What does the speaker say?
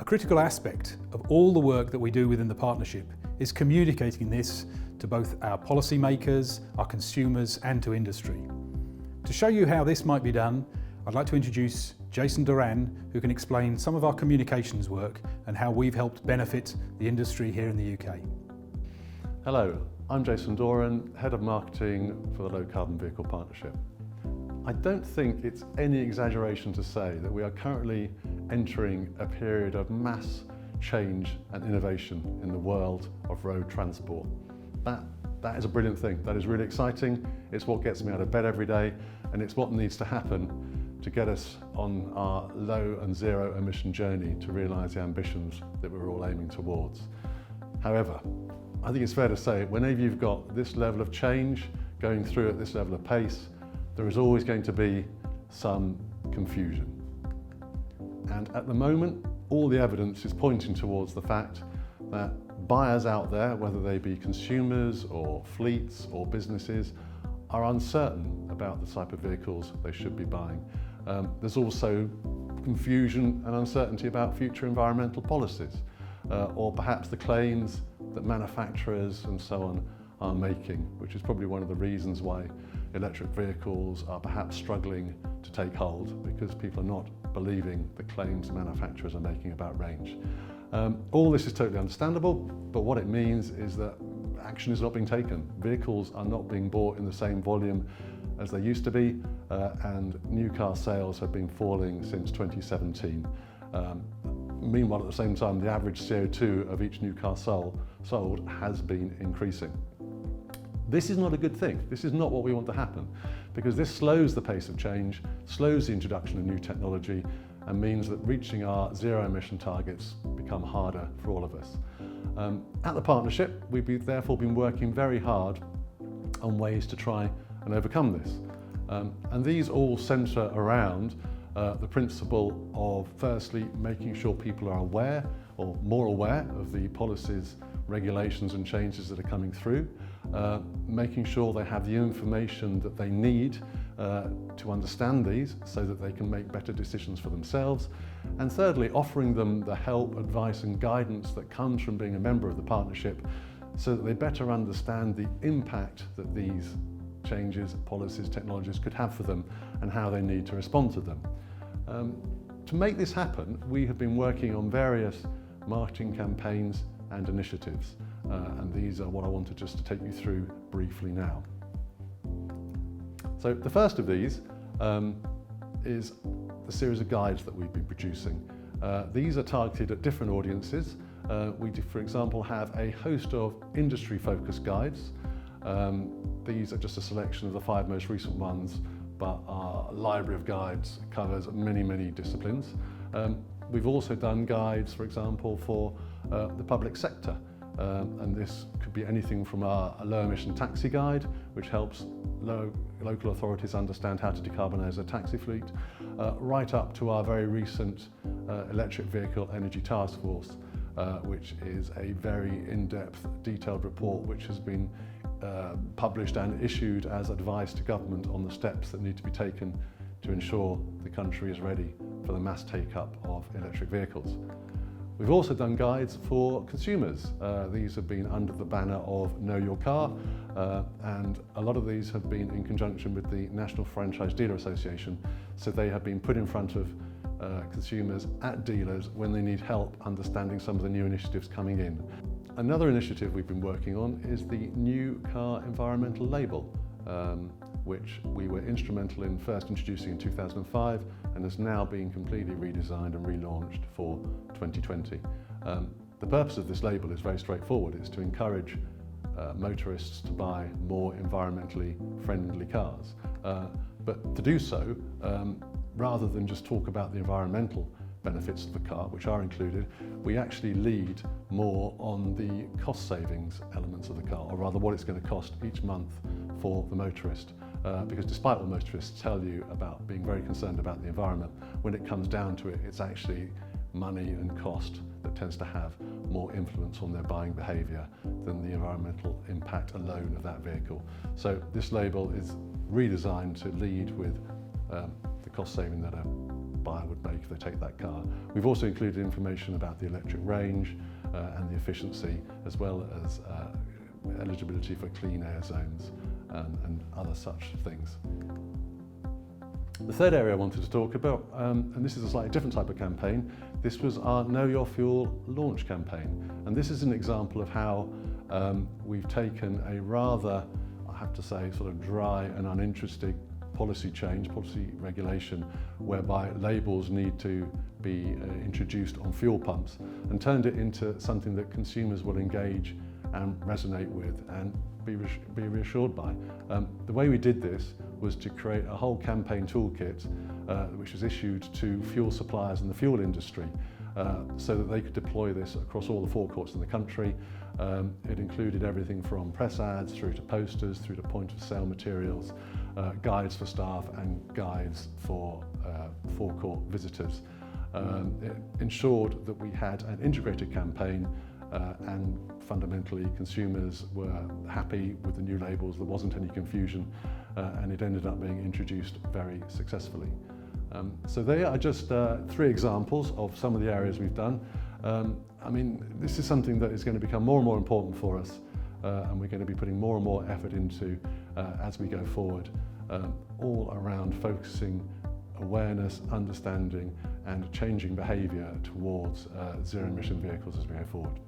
A critical aspect of all the work that we do within the partnership is communicating this to both our policymakers, our consumers and to industry. To show you how this might be done, I'd like to introduce Jason Duran, who can explain some of our communications work and how we've helped benefit the industry here in the UK. Hello, I'm Jason Duran, Head of Marketing for the Low Carbon Vehicle Partnership. I don't think it's any exaggeration to say that we are currently entering a period of mass change and innovation in the world of road transport. That is a brilliant thing. That is really exciting. It's what gets me out of bed every day, and it's what needs to happen to get us on our low and zero emission journey to realise the ambitions that we're all aiming towards. However, I think it's fair to say, whenever you've got this level of change going through at this level of pace, there is always going to be some confusion. And at the moment, all the evidence is pointing towards the fact that buyers out there, whether they be consumers or fleets or businesses, are uncertain about the type of vehicles they should be buying. There's also confusion and uncertainty about future environmental policies, or perhaps the claims that manufacturers and so on are making, which is probably one of the reasons why electric vehicles are perhaps struggling to take hold, because people are not believing the claims manufacturers are making about range. All this is totally understandable, but what it means is that action is not being taken. Vehicles are not being bought in the same volume as they used to be, and new car sales have been falling since 2017. Meanwhile, at the same time, the average CO2 of each new car sold has been increasing. This is not a good thing. This is not what we want to happen, because this slows the pace of change, slows the introduction of new technology, and means that reaching our zero emission targets become harder for all of us. At the partnership, we've therefore been working very hard on ways to try and overcome this. And these all centre around the principle of, firstly, making sure people are aware, or more aware, of the policies, regulations and changes that are coming through, making sure they have the information that they need to understand these so that they can make better decisions for themselves, and thirdly, offering them the help, advice and guidance that comes from being a member of the partnership so that they better understand the impact that these changes, policies, technologies could have for them and how they need to respond to them. To make this happen, we have been working on various marketing campaigns and initiatives, and these are what I wanted just to take you through briefly now. So the first of these is the series of guides that we've been producing. These are targeted at different audiences. We do, for example, have a host of industry-focused guides. These are just a selection of the 5 most recent ones, but our library of guides covers many, many disciplines. We've also done guides, for example, for the public sector. And this could be anything from our low emission taxi guide, which helps local authorities understand how to decarbonise their taxi fleet, right up to our very recent electric vehicle energy task force, which is a very in-depth, detailed report which has been published and issued as advice to government on the steps that need to be taken to ensure the country is ready for the mass take-up of electric vehicles. We've also done guides for consumers. These have been under the banner of Know Your Car, and a lot of these have been in conjunction with the National Franchise Dealer Association, so they have been put in front of consumers at dealers when they need help understanding some of the new initiatives coming in. Another initiative we've been working on is the New Car Environmental Label, which we were instrumental in first introducing in 2005 and has now been completely redesigned and relaunched for 2020. The purpose of this label is very straightforward. It's to encourage motorists to buy more environmentally friendly cars. But to do so, rather than just talk about the environmental benefits of the car, which are included, we actually lead more on the cost savings elements of the car, or rather what it's going to cost each month for the motorist. Because despite what motorists tell you about being very concerned about the environment, when it comes down to it, it's actually money and cost that tends to have more influence on their buying behaviour than the environmental impact alone of that vehicle. So this label is redesigned to lead with the cost saving that a buyer would make if they take that car. We've also included information about the electric range and the efficiency, as well as eligibility for clean air zones and other such things. The third area I wanted to talk about, and this is a slightly different type of campaign, this was our Know Your Fuel launch campaign. And this is an example of how we've taken a rather, I have to say, sort of dry and uninteresting policy change, policy regulation, whereby labels need to be introduced on fuel pumps, and turned it into something that consumers will engage and resonate with and be reassured by. The way we did this was to create a whole campaign toolkit which was issued to fuel suppliers in the fuel industry so that they could deploy this across all the forecourts in the country. It included everything from press ads through to posters, through to point of sale materials, guides for staff and guides for forecourt visitors. It ensured that we had an integrated campaign and fundamentally consumers were happy with the new labels, there wasn't any confusion, and it ended up being introduced very successfully. So they are just three examples of some of the areas we've done. I mean, this is something that is going to become more and more important for us, and we're going to be putting more and more effort into as we go forward, all around focusing awareness, understanding and changing behaviour towards zero emission vehicles as we go forward.